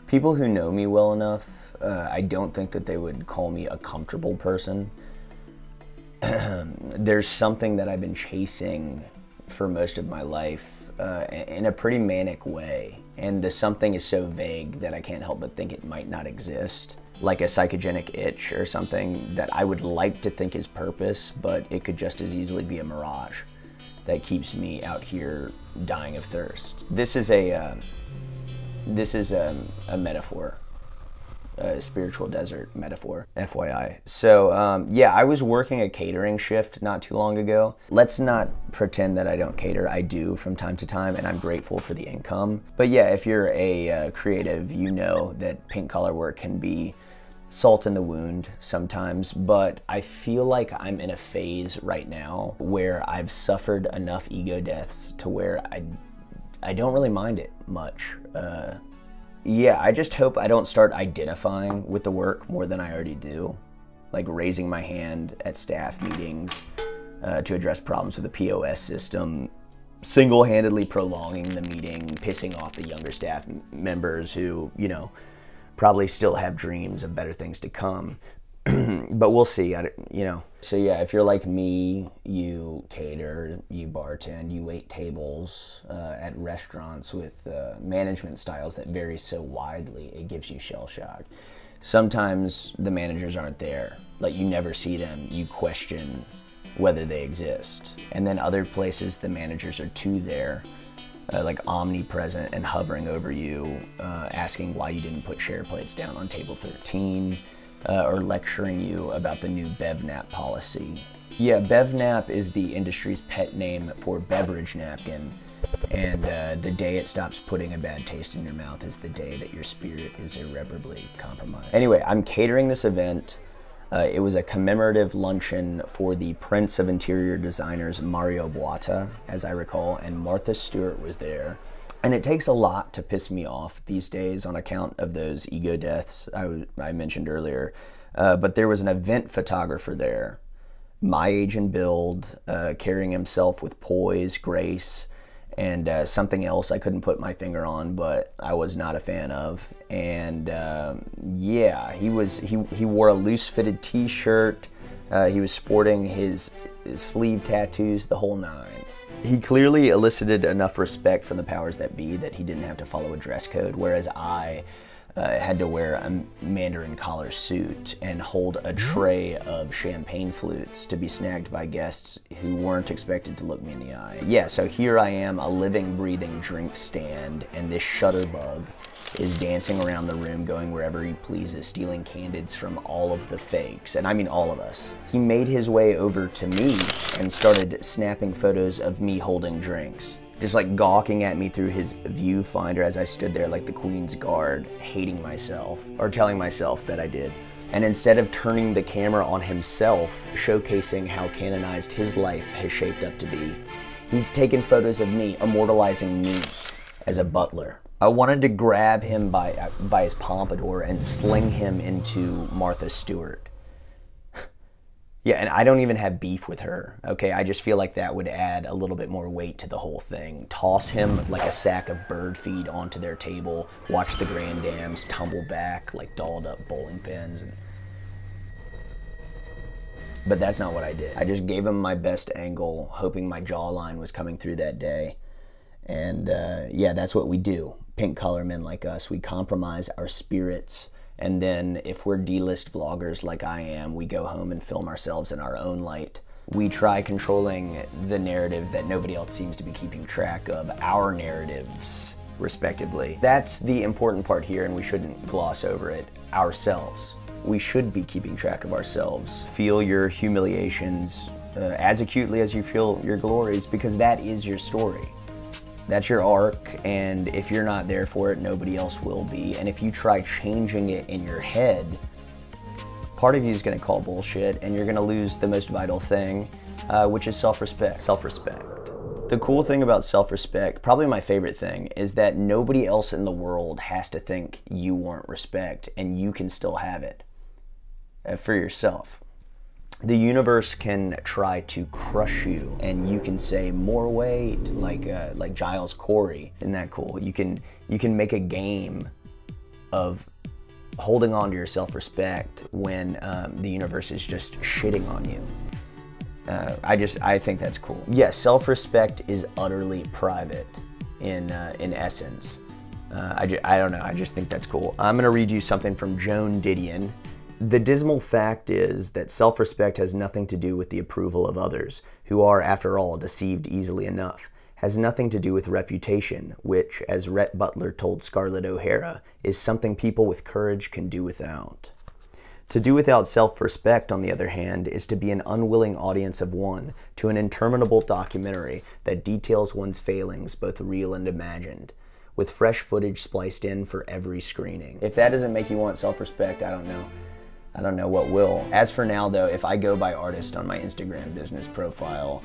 People who know me well enough, I don't think that they would call me a comfortable person. There's something that I've been chasing for most of my life in a pretty manic way. And the something is so vague that I can't help but think it might not exist. Like a psychogenic itch or something that I would like to think is purpose, but it could just as easily be a mirage that keeps me out here dying of thirst. This is a metaphor. A spiritual desert metaphor, FYI. So yeah, I was working a catering shift not too long ago. Let's not pretend that I don't cater. I do from time to time, and I'm grateful for the income. But yeah, if you're a creative, you know that pink collar work can be salt in the wound sometimes, but I feel like I'm in a phase right now where I've suffered enough ego deaths to where I don't really mind it much. Yeah, I just hope I don't start identifying with the work more than I already do. Like raising my hand at staff meetings to address problems with the POS system, single-handedly prolonging the meeting, pissing off the younger staff members who, you know, probably still have dreams of better things to come. But we'll see, you know. So yeah, if you're like me, you cater, you bartend, you wait tables at restaurants with management styles that vary so widely, it gives you shell shock. Sometimes the managers aren't there, like you never see them, you question whether they exist. And then other places the managers are too there, like omnipresent and hovering over you, asking why you didn't put share plates down on table 13. Or lecturing you about the new BevNap policy. Yeah, BevNap is the industry's pet name for beverage napkin, and the day it stops putting a bad taste in your mouth is the day that your spirit is irreparably compromised. Anyway, I'm catering this event. It was a commemorative luncheon for the Prince of Interior Designers, Mario Botta, as I recall, and Martha Stewart was there. And it takes a lot to piss me off these days on account of those ego deaths I mentioned earlier. But there was an event photographer there, my age and build, carrying himself with poise, grace, and something else I couldn't put my finger on, but I was not a fan of. And yeah, he wore a loose-fitted t-shirt. He was sporting his sleeve tattoos, the whole nine. He clearly elicited enough respect from the powers that be that he didn't have to follow a dress code, whereas I had to wear a Mandarin collar suit and hold a tray of champagne flutes to be snagged by guests who weren't expected to look me in the eye. Yeah, so here I am, a living, breathing drink stand, and this shutterbug is dancing around the room, going wherever he pleases, stealing candids from all of the fakes, and I mean all of us. He made his way over to me and started snapping photos of me holding drinks, just like gawking at me through his viewfinder as I stood there like the Queen's Guard, hating myself, or telling myself that I did. And instead of turning the camera on himself, showcasing how canonized his life has shaped up to be, he's taken photos of me, immortalizing me as a butler. I wanted to grab him by his pompadour and sling him into Martha Stewart. Yeah, and I don't even have beef with her, okay? I just feel like that would add a little bit more weight to the whole thing. Toss him like a sack of bird feed onto their table, watch the grand dams tumble back like dolled up bowling pins. But that's not what I did. I just gave him my best angle, hoping my jawline was coming through that day. And yeah, that's what we do. Pink collar men like us, we compromise our spirits, and then if we're D-list vloggers like I am, we go home and film ourselves in our own light. We try controlling the narrative that nobody else seems to be keeping track of, our narratives, respectively. That's the important part here, and we shouldn't gloss over it. Ourselves. We should be keeping track of ourselves. Feel your humiliations as acutely as you feel your glories, because that is your story. That's your arc, and if you're not there for it, nobody else will be. And if you try changing it in your head, part of you is going to call bullshit, and you're going to lose the most vital thing, which is self-respect. Self-respect. The cool thing about self-respect, probably my favorite thing, is that nobody else in the world has to think you want respect, and you can still have it for yourself. The universe can try to crush you, and you can say more weight, like Giles Corey. Isn't that cool? You can make a game of holding on to your self-respect when the universe is just shitting on you. I think that's cool. Yes, self-respect is utterly private in essence. I don't know, I just think that's cool. I'm gonna read you something from Joan Didion. The dismal fact is that self-respect has nothing to do with the approval of others, who are, after all, deceived easily enough. Has nothing to do with reputation, which, as Rhett Butler told Scarlett O'Hara, is something people with courage can do without. To do without self-respect, on the other hand, is to be an unwilling audience of one to an interminable documentary that details one's failings, both real and imagined, with fresh footage spliced in for every screening. If that doesn't make you want self-respect, I don't know. I don't know what will. As for now, though, if I go by artist on my Instagram business profile,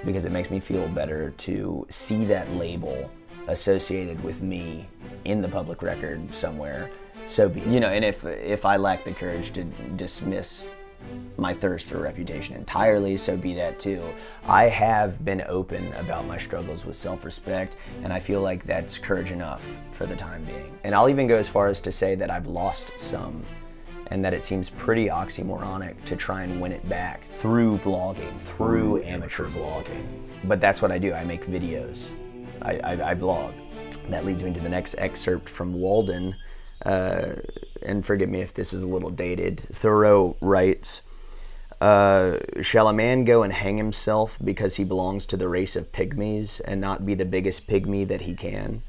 because it makes me feel better to see that label associated with me in the public record somewhere, so be it. You know, and if I lack the courage to dismiss my thirst for reputation entirely, so be that too. I have been open about my struggles with self-respect, and I feel like that's courage enough for the time being. And I'll even go as far as to say that I've lost some, and that it seems pretty oxymoronic to try and win it back through vlogging, through amateur vlogging. But that's what I do, I make videos. I vlog. That leads me to the next excerpt from Walden, and forgive me if this is a little dated. Thoreau writes, shall a man go and hang himself because he belongs to the race of pygmies and not be the biggest pygmy that he can?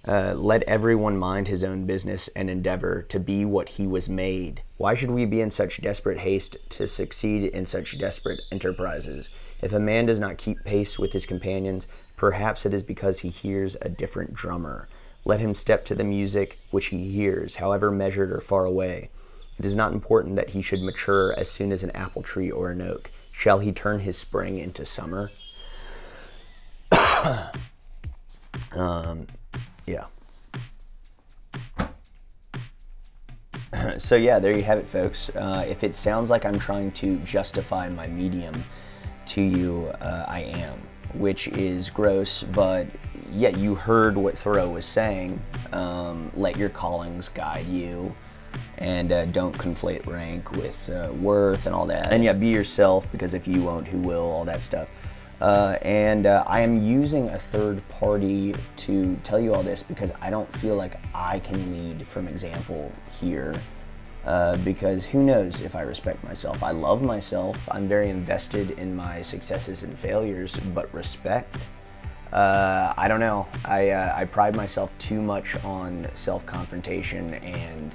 Let everyone mind his own business and endeavor to be what he was made. Why should we be in such desperate haste to succeed in such desperate enterprises? If a man does not keep pace with his companions, perhaps it is because he hears a different drummer. Let him step to the music which he hears, however measured or far away. It is not important that he should mature as soon as an apple tree or an oak. Shall he turn his spring into summer? Yeah. So yeah, there you have it, folks. If it sounds like I'm trying to justify my medium to you, I am, which is gross, but yeah, you heard what Thoreau was saying. Let your callings guide you, and don't conflate rank with worth and all that. And yeah, be yourself, because if you won't, who will, all that stuff. I am using a third party to tell you all this because I don't feel like I can lead from example here, because who knows if I respect myself. I love myself. I'm very invested in my successes and failures, but respect? I don't know. I pride myself too much on self-confrontation and,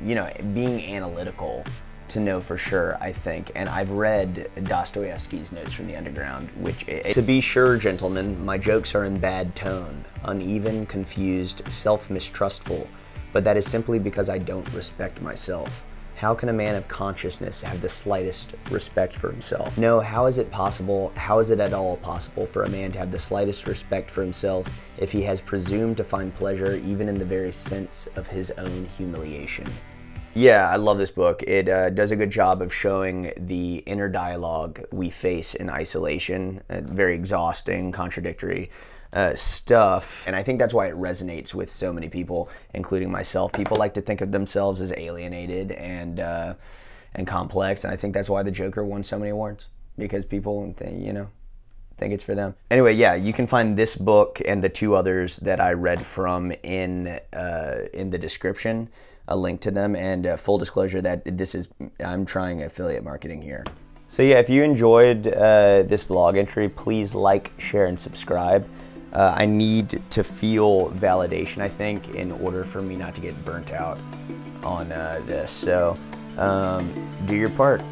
you know, being analytical to know for sure, I think. And I've read Dostoevsky's Notes from the Underground, which, to be sure, gentlemen, my jokes are in bad tone, uneven, confused, self-mistrustful, but that is simply because I don't respect myself. How can a man of consciousness have the slightest respect for himself? No, how is it possible, how is it at all possible for a man to have the slightest respect for himself if he has presumed to find pleasure even in the very sense of his own humiliation? Yeah, I love this book. It does a good job of showing the inner dialogue we face in isolation. Very exhausting, contradictory stuff. And I think that's why it resonates with so many people, including myself. People like to think of themselves as alienated and complex. And I think that's why the Joker won so many awards, because people, you know, think it's for them. Anyway, yeah, you can find this book and the two others that I read from in the description. A link to them, and full disclosure that I'm trying affiliate marketing here. So yeah, if you enjoyed this vlog entry, please like, share, and subscribe. I need to feel validation, I think, in order for me not to get burnt out on this. So do your part.